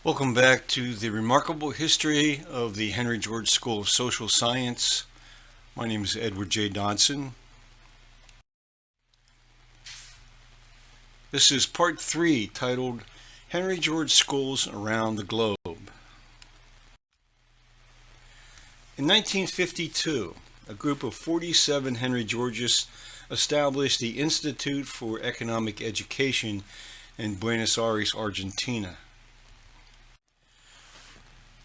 Welcome back to the remarkable history of the Henry George School of Social Science. My name is Edward J. Dodson. This is part 3, titled Henry George Schools Around the Globe. In 1952, a group of 47 Henry Georgists established the Institute for Economic Education in Buenos Aires, Argentina.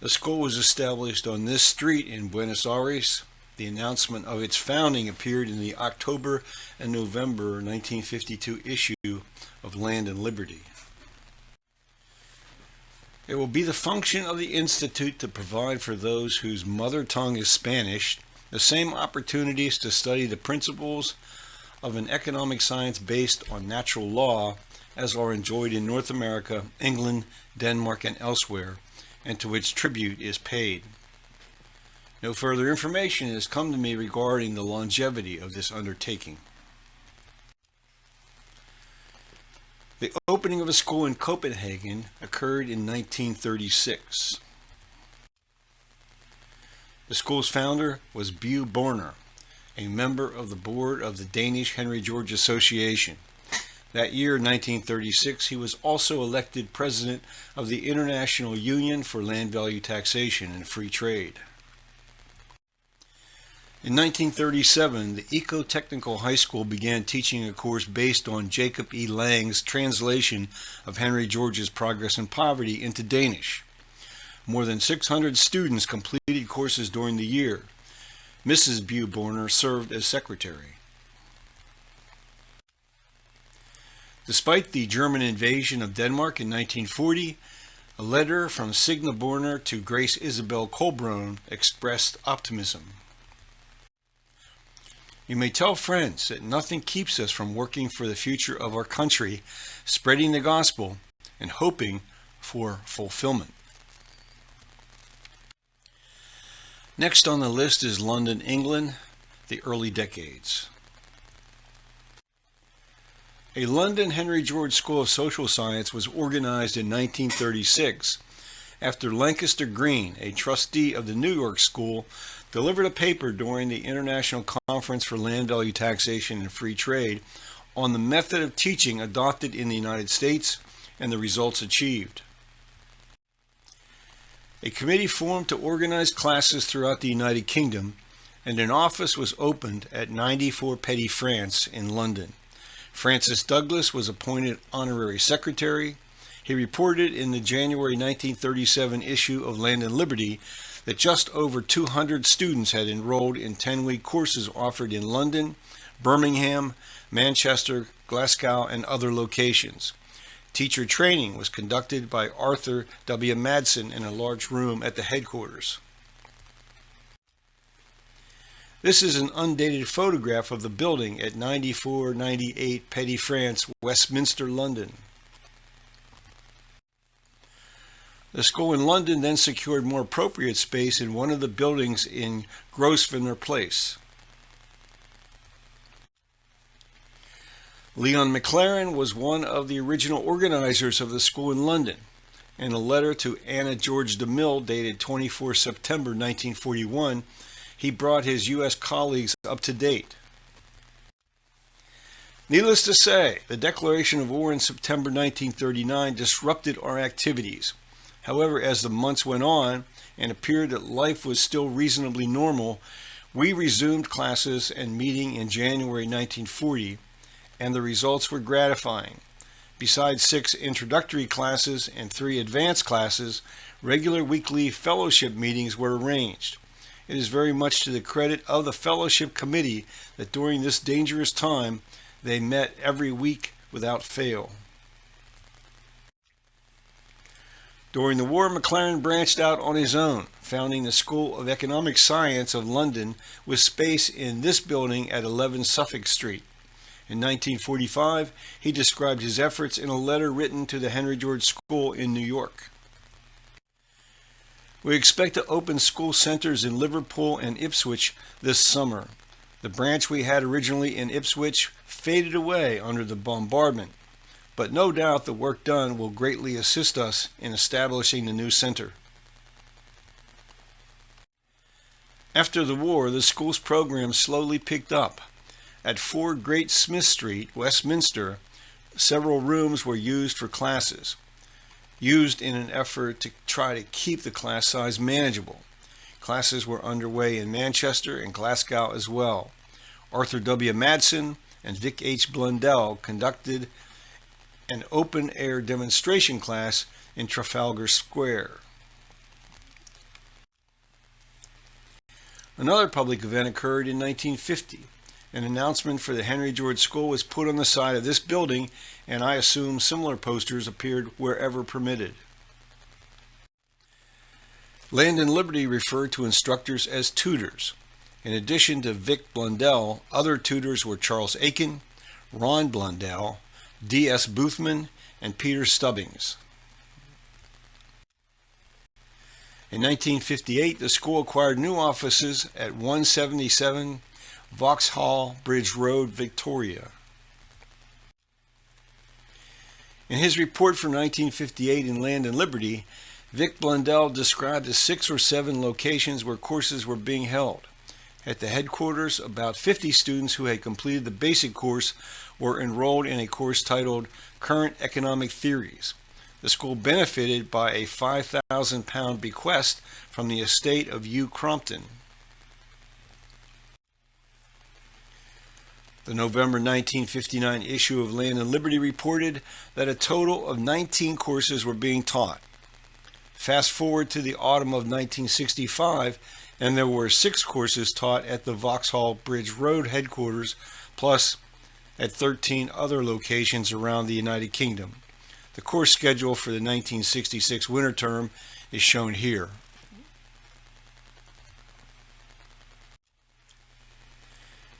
The school was established on this street in Buenos Aires. The announcement of its founding appeared in the October and November 1952 issue of Land and Liberty. It will be the function of the Institute to provide for those whose mother tongue is Spanish the same opportunities to study the principles of an economic science based on natural law as are enjoyed in North America, England, Denmark, and elsewhere, and to which tribute is paid. No further information has come to me regarding the longevity of this undertaking. The opening of a school in Copenhagen occurred in 1936. The school's founder was Bew Borner, a member of the board of the Danish Henry George Association. That year, 1936, he was also elected president of the International Union for Land Value Taxation and Free Trade. In 1937, the Eco-Technical High School began teaching a course based on Jacob E. Lang's translation of Henry George's Progress and Poverty into Danish. More than 600 students completed courses during the year. Mrs. Bew Borner served as secretary. Despite the German invasion of Denmark in 1940, a letter from Signe Borner to Grace Isabel Colbrone expressed optimism. You may tell friends that nothing keeps us from working for the future of our country, spreading the gospel, and hoping for fulfillment. Next on the list is London, England, the early decades. A London Henry George School of Social Science was organized in 1936 after Lancaster Green, a trustee of the New York School, delivered a paper during the International Conference for Land Value Taxation and Free Trade on the method of teaching adopted in the United States and the results achieved. A committee formed to organize classes throughout the United Kingdom, and an office was opened at 94 Petty France in London. Francis Douglas was appointed honorary secretary. He reported in the January 1937 issue of Land and Liberty that just over 200 students had enrolled in 10-week courses offered in London, Birmingham, Manchester, Glasgow, and other locations. Teacher training was conducted by Arthur W. Madsen in a large room at the headquarters. This is an undated photograph of the building at 9498 Petty France, Westminster, London. The school in London then secured more appropriate space in one of the buildings in Grosvenor Place. Leon Maclaren was one of the original organizers of the school in London. In a letter to Anna George DeMille dated 24 September 1941, he brought his U.S. colleagues up to date. Needless to say, the declaration of war in September 1939 disrupted our activities. However, as the months went on and appeared that life was still reasonably normal, we resumed classes and meeting in January 1940, and the results were gratifying. Besides 6 introductory classes and 3 advanced classes, regular weekly fellowship meetings were arranged. It is very much to the credit of the fellowship committee that during this dangerous time they met every week without fail. During the war, Maclaren branched out on his own, founding the School of Economic Science of London with space in this building at 11 Suffolk Street. In 1945, he described his efforts in a letter written to the Henry George School in New York. We expect to open school centers in Liverpool and Ipswich this summer. The branch we had originally in Ipswich faded away under the bombardment. but no doubt the work done will greatly assist us in establishing the new center. After the war, the school's program slowly picked up. At 4 Great Smith Street, Westminster, several rooms were used for classes, used in an effort to try to keep the class size manageable. Classes were underway in Manchester and Glasgow as well. Arthur W. Madsen and Vic H. Blundell conducted an open-air demonstration class in Trafalgar Square. Another public event occurred in 1950. An announcement for the Henry George School was put on the side of this building, and I assume similar posters appeared wherever permitted. Land and Liberty referred to instructors as tutors. In addition to Vic Blundell, other tutors were Charles Aiken, Ron Blundell, D.S. Boothman, and Peter Stubbings. In 1958, the school acquired new offices at 177 Vauxhall Bridge Road, Victoria. In his report for 1958 in Land and Liberty, Vic Blundell described the 6 or 7 locations where courses were being held. At the headquarters, about 50 students who had completed the basic course were enrolled in a course titled Current Economic Theories. The school benefited by a £5,000 bequest from the estate of Hugh Crompton. The November 1959 issue of Land and Liberty reported that a total of 19 courses were being taught. Fast forward to the autumn of 1965, and there were 6 courses taught at the Vauxhall Bridge Road headquarters, plus at 13 other locations around the United Kingdom. The course schedule for the 1966 winter term is shown here.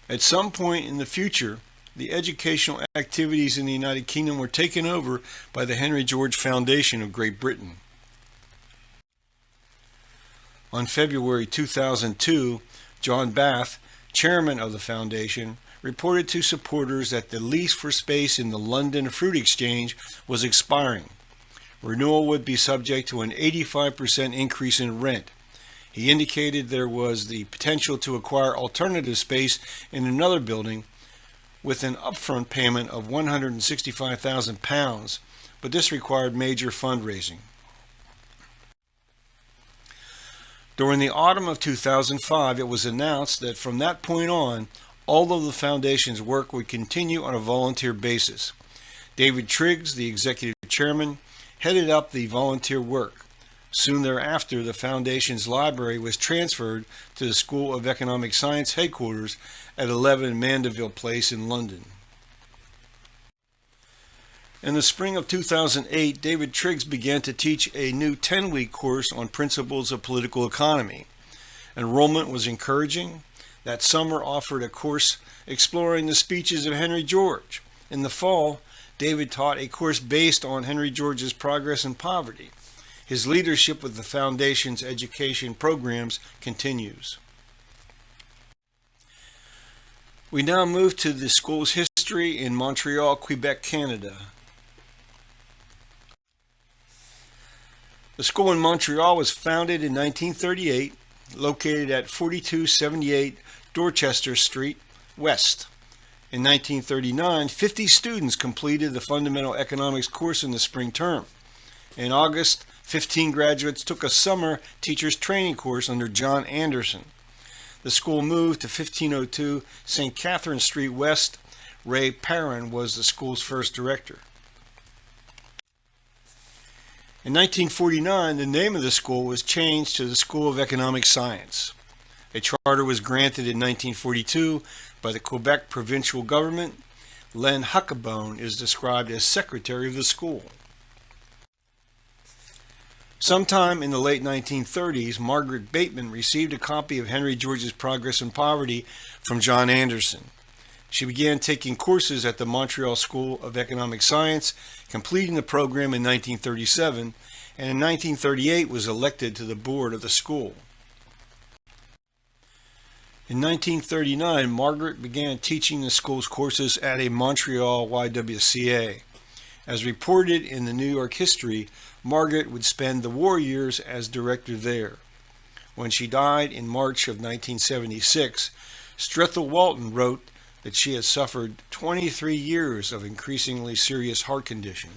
At some point in the future, the educational activities in the United Kingdom were taken over by the Henry George Foundation of Great Britain. On February 2002, John Bath, chairman of the foundation, reported to supporters that the lease for space in the London Fruit Exchange was expiring. Renewal would be subject to an 85% increase in rent. He indicated there was the potential to acquire alternative space in another building with an upfront payment of £165,000, but this required major fundraising. During the autumn of 2005, it was announced that from that point on, all of the foundation's work would continue on a volunteer basis. David Triggs, the executive chairman, headed up the volunteer work. Soon thereafter, the foundation's library was transferred to the School of Economic Science headquarters at 11 Mandeville Place in London. In the spring of 2008, David Triggs began to teach a new 10-week course on principles of political economy. Enrollment was encouraging. That summer offered a course exploring the speeches of Henry George. In the fall, David taught a course based on Henry George's Progress and Poverty. His leadership with the Foundation's education programs continues. We now move to the school's history in Montreal, Quebec, Canada. The school in Montreal was founded in 1938, located at 4278 Dorchester Street, West. In 1939, 50 students completed the Fundamental Economics course in the spring term. In August, 15 graduates took a summer teacher's training course under John Anderson. The school moved to 1502 St. Catherine Street West. Ray Perrin was the school's first director. In 1949, the name of the school was changed to the School of Economic Science. A charter was granted in 1942 by the Quebec provincial government. Len Huckabone is described as secretary of the school. Sometime in the late 1930s, Margaret Bateman received a copy of Henry George's Progress and Poverty from John Anderson. She began taking courses at the Montreal School of Economic Science, completing the program in 1937, and in 1938 was elected to the board of the school. In 1939, Margaret began teaching the school's courses at a Montreal YWCA. As reported in the New York History, Margaret would spend the war years as director there. When she died in March of 1976, Strethel Walton wrote that she had suffered 23 years of increasingly serious heart condition.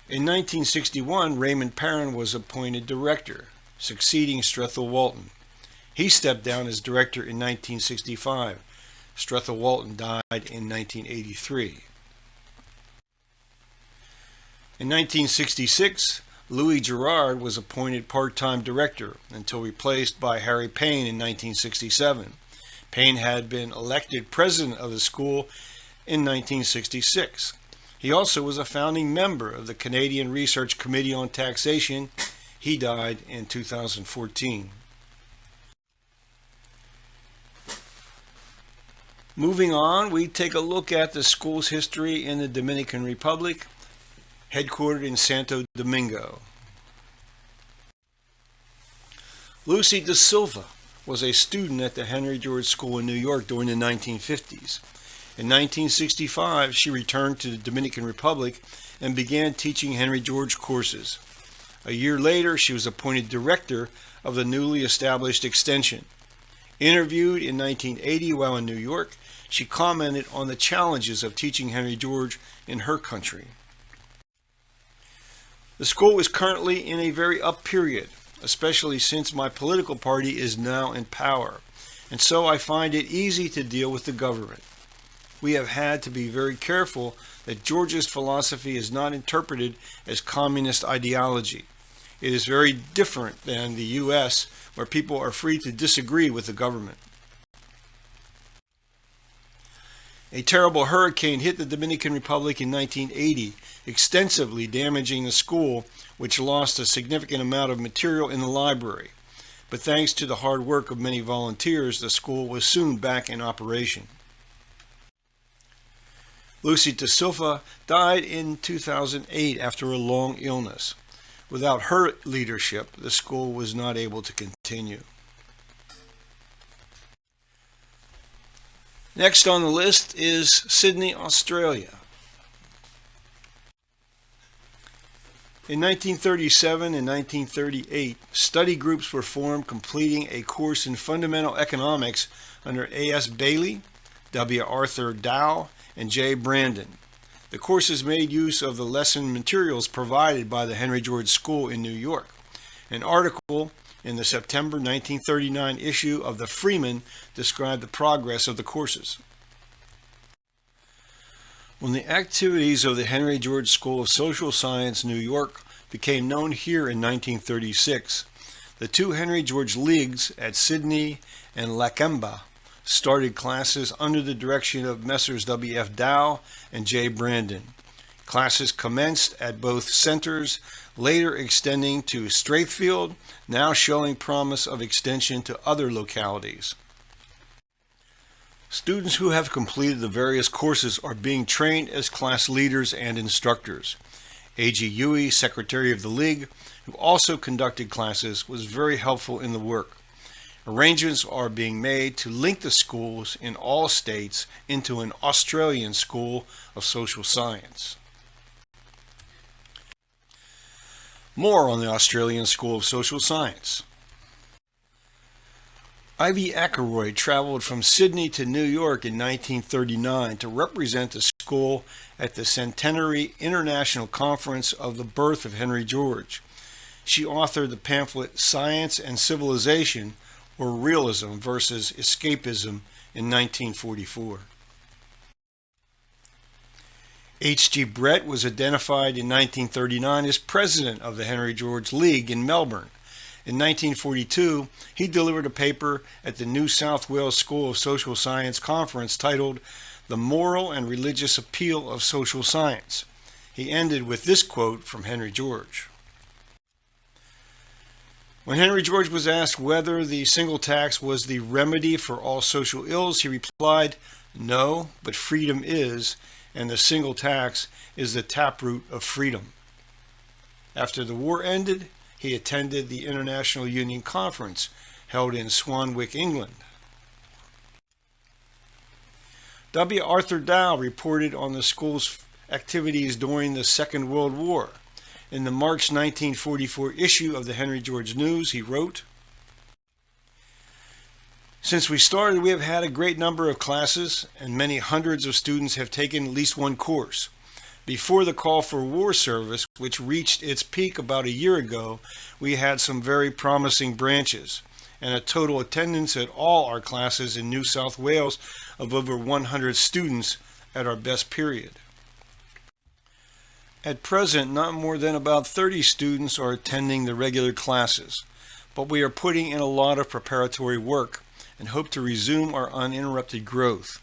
In 1961, Raymond Perrin was appointed director, succeeding Strethel Walton. He stepped down as director in 1965. Strethel Walton died in 1983. In 1966, Louis Girard was appointed part-time director until replaced by Harry Payne in 1967. Payne had been elected president of the school in 1966. He also was a founding member of the Canadian Research Committee on Taxation. He died in 2014. Moving on, we take a look at the school's history in the Dominican Republic, headquartered in Santo Domingo. Lucy Da Silva was a student at the Henry George School in New York during the 1950s. In 1965, she returned to the Dominican Republic and began teaching Henry George courses. A year later, she was appointed director of the newly established extension. Interviewed in 1980 while in New York, she commented on the challenges of teaching Henry George in her country. The school is currently in a very up period, especially since my political party is now in power, and so I find it easy to deal with the government. We have had to be very careful that Georgia's philosophy is not interpreted as communist ideology. It is very different than the U.S., where people are free to disagree with the government. A terrible hurricane hit the Dominican Republic in 1980, extensively damaging the school, which lost a significant amount of material in the library. But thanks to the hard work of many volunteers, the school was soon back in operation. Lucy Da Silva died in 2008 after a long illness. Without her leadership, the school was not able to continue. Next on the list is Sydney, Australia. In 1937 and 1938, study groups were formed completing a course in fundamental economics under A.S. Bailey, W. Arthur Dow, and J. Brandon. The courses made use of the lesson materials provided by the Henry George School in New York. An article in the September 1939 issue of the Freeman described the progress of the courses. When the activities of the Henry George School of Social Science, New York, became known here in 1936, the two Henry George Leagues at Sydney and Lakemba started classes under the direction of Messrs. W. F. Dow and J. Brandon. Classes commenced at both centers, later extending to Strathfield, now showing promise of extension to other localities. Students who have completed the various courses are being trained as class leaders and instructors. A.G. Huey, Secretary of the League, who also conducted classes, was very helpful in the work. Arrangements are being made to link the schools in all states into an Australian School of Social Science. More on the Australian School of Social Science. Ivy Ackroyd traveled from Sydney to New York in 1939 to represent the school at the Centenary International Conference of the Birth of Henry George. She authored the pamphlet Science and Civilization, or Realism versus Escapism, in 1944. H.G. Brett was identified in 1939 as president of the Henry George League in Melbourne. In 1942, he delivered a paper at the New South Wales School of Social Science conference titled The Moral and Religious Appeal of Social Science. He ended with this quote from Henry George. When Henry George was asked whether the single tax was the remedy for all social ills, he replied, "No, but freedom is, and the single tax is the taproot of freedom." After the war ended, he attended the International Union Conference held in Swanwick, England. W. Arthur Dow reported on the school's activities during the Second World War. In the March 1944 issue of the Henry George News, he wrote, "Since we started, we have had a great number of classes, and many hundreds of students have taken at least one course. Before the call for war service, which reached its peak about a year ago, we had some very promising branches, and a total attendance at all our classes in New South Wales of over 100 students at our best period. At present, not more than about 30 students are attending the regular classes, but we are putting in a lot of preparatory work and hope to resume our uninterrupted growth.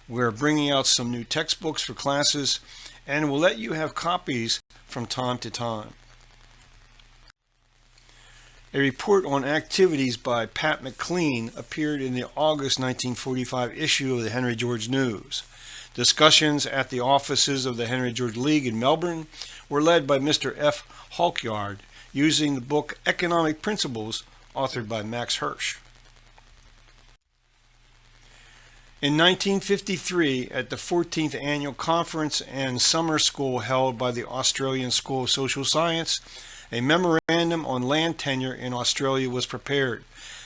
We are bringing out some new textbooks for classes and will let you have copies from time to time." A report on activities by Pat McLean appeared in the August 1945 issue of the Henry George News. Discussions at the offices of the Henry George League in Melbourne were led by Mr. F. Halkyard, using the book Economic Principles, authored by Max Hirsch. In 1953, at the 14th Annual Conference and Summer School held by the Australian School of Social Science, a memorandum on land tenure in Australia was prepared.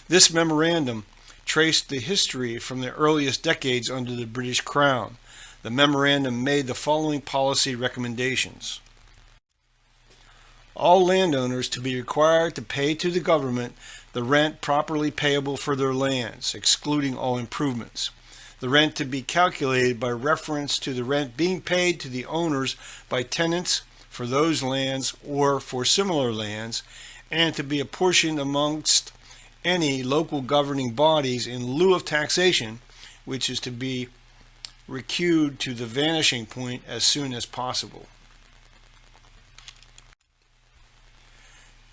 This memorandum traced the history from the earliest decades under the British Crown. The memorandum made the following policy recommendations. All landowners to be required to pay to the government the rent properly payable for their lands, excluding all improvements. The rent to be calculated by reference to the rent being paid to the owners by tenants for those lands or for similar lands, and to be apportioned amongst any local governing bodies in lieu of taxation, which is to be recued to the vanishing point as soon as possible.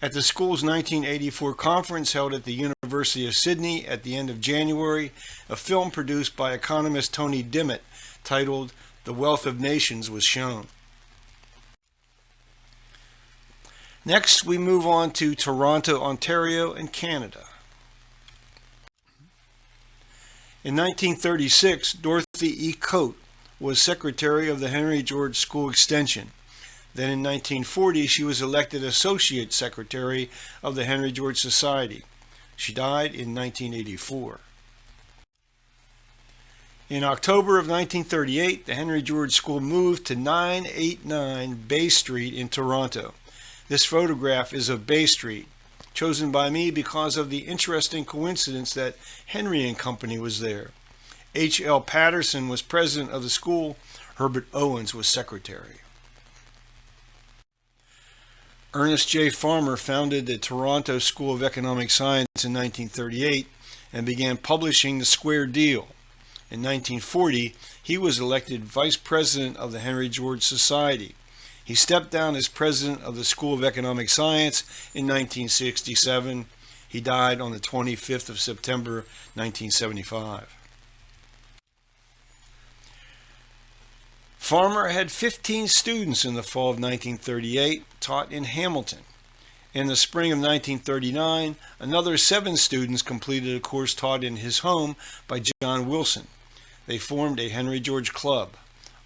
At the school's 1984 conference held at the University of Sydney at the end of January, a film produced by economist Tony Dimmitt titled The Wealth of Nations was shown. Next, we move on to Toronto, Ontario, and Canada. In 1936, Dorothy E. Coate was secretary of the Henry George School Extension. Then in 1940, she was elected Associate Secretary of the Henry George Society. She died in 1984. In October of 1938, the Henry George School moved to 989 Bay Street in Toronto. This photograph is of Bay Street, chosen by me because of the interesting coincidence that Henry and Company was there. H. L. Patterson was president of the school. Herbert Owens was secretary. Ernest J. Farmer founded the Toronto School of Economic Science in 1938 and began publishing The Square Deal. In 1940, he was elected vice president of the Henry George Society. He stepped down as president of the School of Economic Science in 1967. He died on the 25th of September, 1975. Farmer had 15 students in the fall of 1938, taught in Hamilton. In the spring of 1939, another 7 students completed a course taught in his home by John Wilson. They formed a Henry George Club.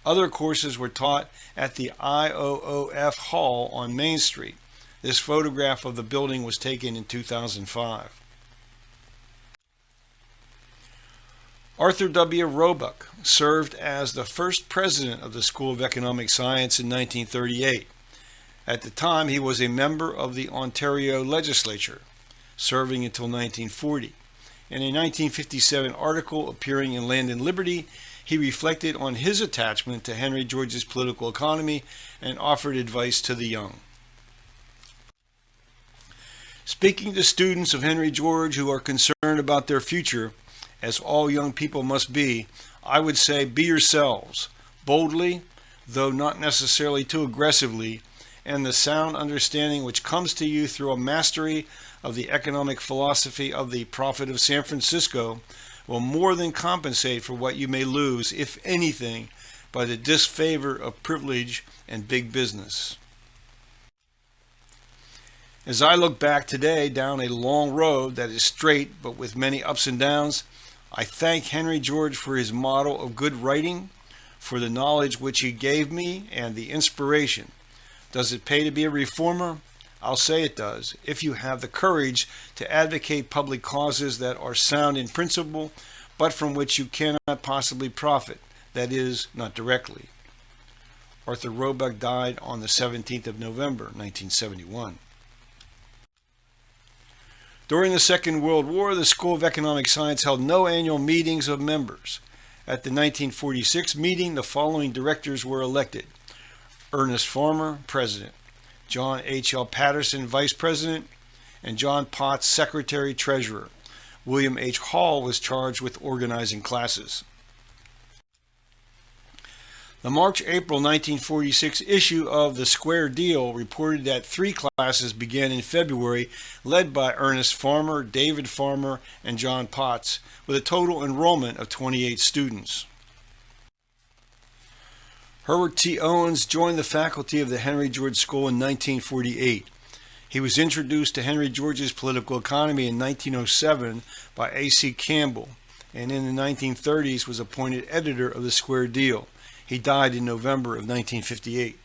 Other courses were taught at the IOOF Hall on Main Street. This photograph of the building was taken in 2005. Arthur W. Roebuck served as the first president of the School of Economic Science in 1938. At the time, he was a member of the Ontario Legislature, serving until 1940. In a 1957 article appearing in Land and Liberty, he reflected on his attachment to Henry George's political economy and offered advice to the young. Speaking to students of Henry George who are concerned about their future, as all young people must be, I would say be yourselves, boldly, though not necessarily too aggressively, and the sound understanding which comes to you through a mastery of the economic philosophy of the Prophet of San Francisco will more than compensate for what you may lose, if anything, by the disfavor of privilege and big business. As I look back today down a long road that is straight but with many ups and downs, I thank Henry George for his model of good writing, for the knowledge which he gave me, and the inspiration. Does it pay to be a reformer? I'll say it does, if you have the courage to advocate public causes that are sound in principle, but from which you cannot possibly profit, that is, not directly. Arthur Roebuck died on the 17th of November, 1971. During the Second World War, the School of Economic Science held no annual meetings of members. At the 1946 meeting, the following directors were elected: Ernest Farmer, President; John H.L. Patterson, Vice President; and John Potts, Secretary Treasurer. William H. Hall was charged with organizing classes. The March-April 1946 issue of The Square Deal reported that 3 classes began in February, led by Ernest Farmer, David Farmer, and John Potts, with a total enrollment of 28 students. Herbert T. Owens joined the faculty of the Henry George School in 1948. He was introduced to Henry George's political economy in 1907 by A.C. Campbell, and in the 1930s was appointed editor of The Square Deal. He died in November of 1958.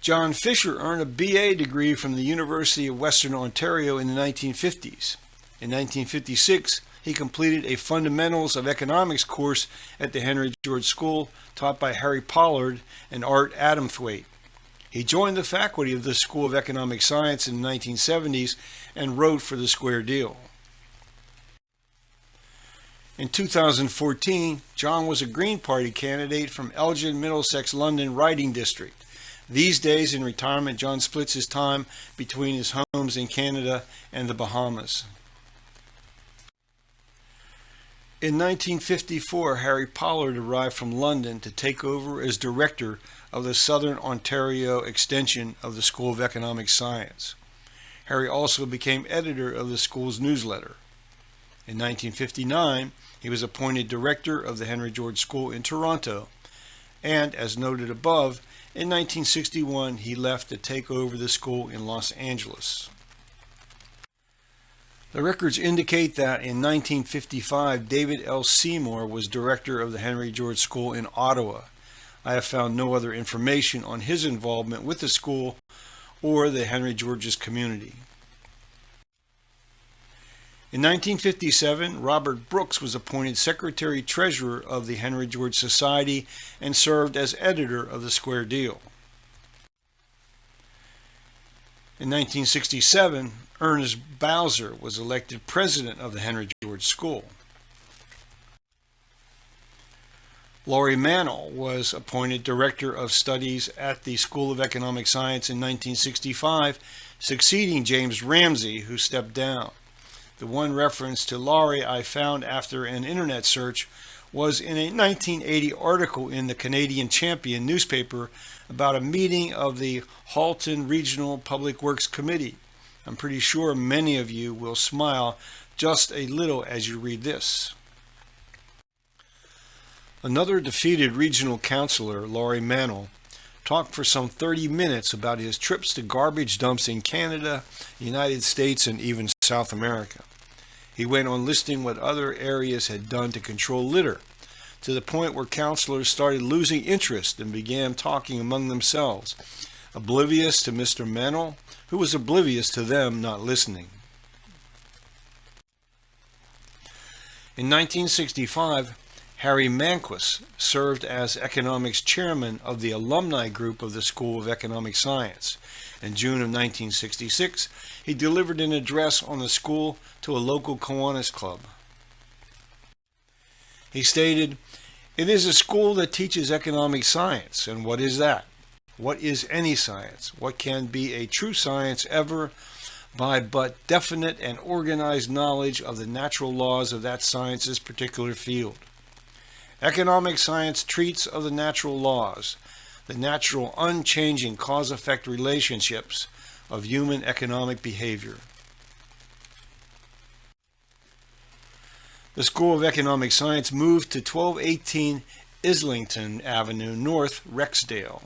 John Fisher earned a B.A. degree from the University of Western Ontario in the 1950s. In 1956, he completed a Fundamentals of Economics course at the Henry George School, taught by Harry Pollard and Art Adamthwaite. He joined the faculty of the School of Economic Science in the 1970s and wrote for The Square Deal. In 2014, John was a Green Party candidate from Elgin, Middlesex, London Riding District. These days in retirement, John splits his time between his homes in Canada and the Bahamas. In 1954, Harry Pollard arrived from London to take over as director of the Southern Ontario extension of the School of Economic Science. Harry also became editor of the school's newsletter. In 1959, he was appointed director of the Henry George School in Toronto, and, as noted above, in 1961 he left to take over the school in Los Angeles. The records indicate that in 1955 David L. Seymour was director of the Henry George School in Ottawa. I have found no other information on his involvement with the school or the Henry George's community. In 1957, Robert Brooks was appointed Secretary-Treasurer of the Henry George Society and served as editor of The Square Deal. In 1967, Ernest Bowser was elected President of the Henry George School. Laurie Mannell was appointed Director of Studies at the School of Economic Science in 1965, succeeding James Ramsey, who stepped down. The one reference to Laurie I found after an internet search was in a 1980 article in the Canadian Champion newspaper about a meeting of the Halton Regional Public Works Committee. I'm pretty sure many of you will smile just a little as you read this. Another defeated regional councillor, Laurie Mannell, talked for some 30 minutes about his trips to garbage dumps in Canada, the United States, and even South America. He went on listing what other areas had done to control litter, to the point where councillors started losing interest and began talking among themselves, oblivious to Mr. Mannell, who was oblivious to them not listening. In 1965, Harry Manquis served as economics chairman of the alumni group of the School of Economic Science. In June of 1966, he delivered an address on the school to a local Kiwanis club. He stated, "It is a school that teaches economic science, and what is that? What is any science? What can be a true science ever by but definite and organized knowledge of the natural laws of that science's particular field? Economic science treats of the natural laws, the natural unchanging cause-effect relationships of human economic behavior." The School of Economic Science moved to 1218 Islington Avenue, North, Rexdale.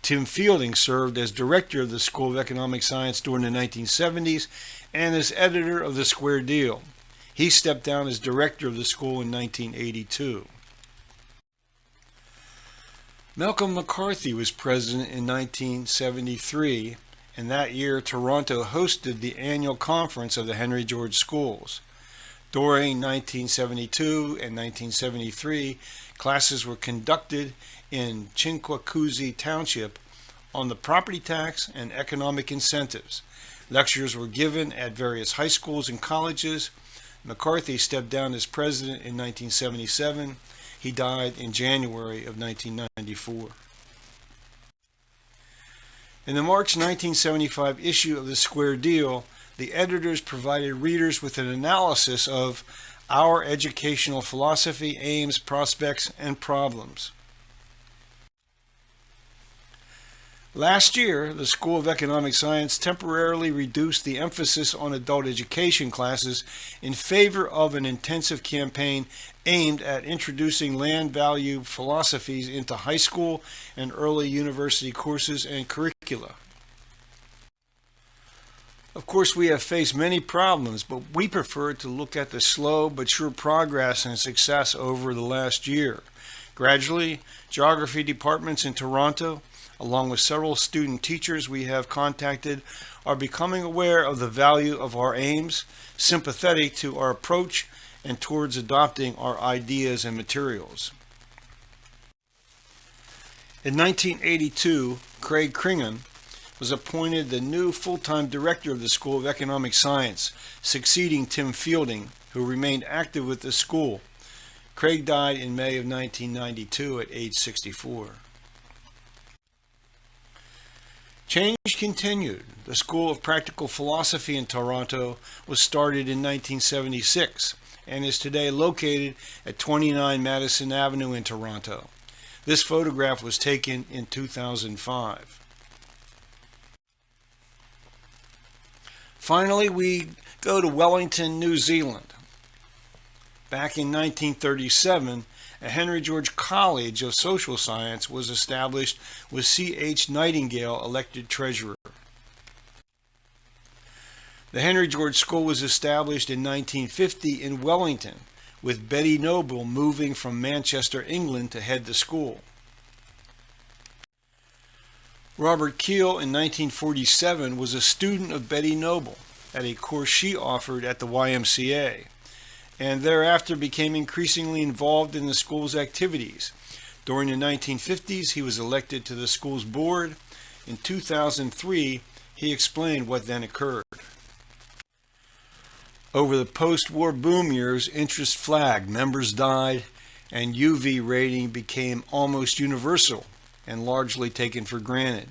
Tim Fielding served as director of the School of Economic Science during the 1970s and as editor of The Square Deal. He stepped down as director of the school in 1982. Malcolm McCarthy was president in 1973, and that year Toronto hosted the annual conference of the Henry George Schools. During 1972 and 1973, classes were conducted in Chinquapoozy Township on the property tax and economic incentives. Lectures were given at various high schools and colleges. McCarthy stepped down as president in 1977. He died in January of 1994. In the March 1975 issue of The Square Deal, the editors provided readers with an analysis of our educational philosophy, aims, prospects, and problems. Last year, the School of Economic Science temporarily reduced the emphasis on adult education classes in favor of an intensive campaign aimed at introducing land value philosophies into high school and early university courses and curricula. Of course, we have faced many problems, but we prefer to look at the slow but sure progress and success over the last year. Gradually, geography departments in Toronto, along with several student teachers we have contacted, are becoming aware of the value of our aims, sympathetic to our approach, and towards adopting our ideas and materials. In 1982, Craig Kringham was appointed the new full-time director of the School of Economic Science, succeeding Tim Fielding, who remained active with the school. Craig died in May of 1992 at age 64. Change continued. The School of Practical Philosophy in Toronto was started in 1976 and is today located at 29 Madison Avenue in Toronto. This photograph was taken in 2005. Finally, we go to Wellington, New Zealand. Back in 1937, a Henry George College of Social Science was established with C.H. Nightingale elected treasurer. The Henry George School was established in 1950 in Wellington, with Betty Noble moving from Manchester, England to head the school. Robert Keel in 1947 was a student of Betty Noble at a course she offered at the YMCA, and thereafter became increasingly involved in the school's activities. During the 1950s, he was elected to the school's board. In 2003, he explained what then occurred. Over the post-war boom years, interest flagged, members died, and UV rating became almost universal and largely taken for granted,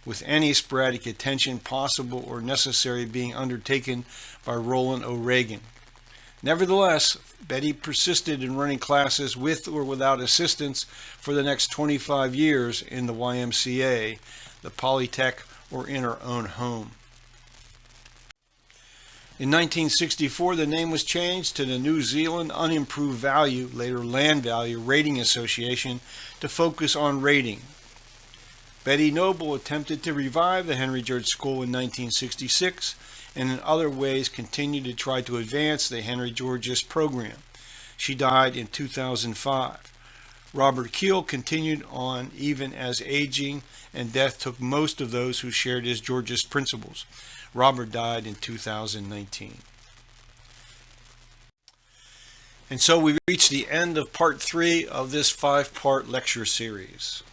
with any sporadic attention possible or necessary being undertaken by Roland O'Regan. Nevertheless, Betty persisted in running classes with or without assistance for the next 25 years in the YMCA, the Polytech, or in her own home. In 1964, the name was changed to the New Zealand Unimproved Value, later Land Value, Rating Association to focus on rating. Betty Noble attempted to revive the Henry George School in 1966 and in other ways continued to try to advance the Henry George's program. She died in 2005. Robert Keel continued on even as aging and death took most of those who shared his Georgist principles. Robert died in 2019. And so we reach the end of part 3 of this 5-part lecture series.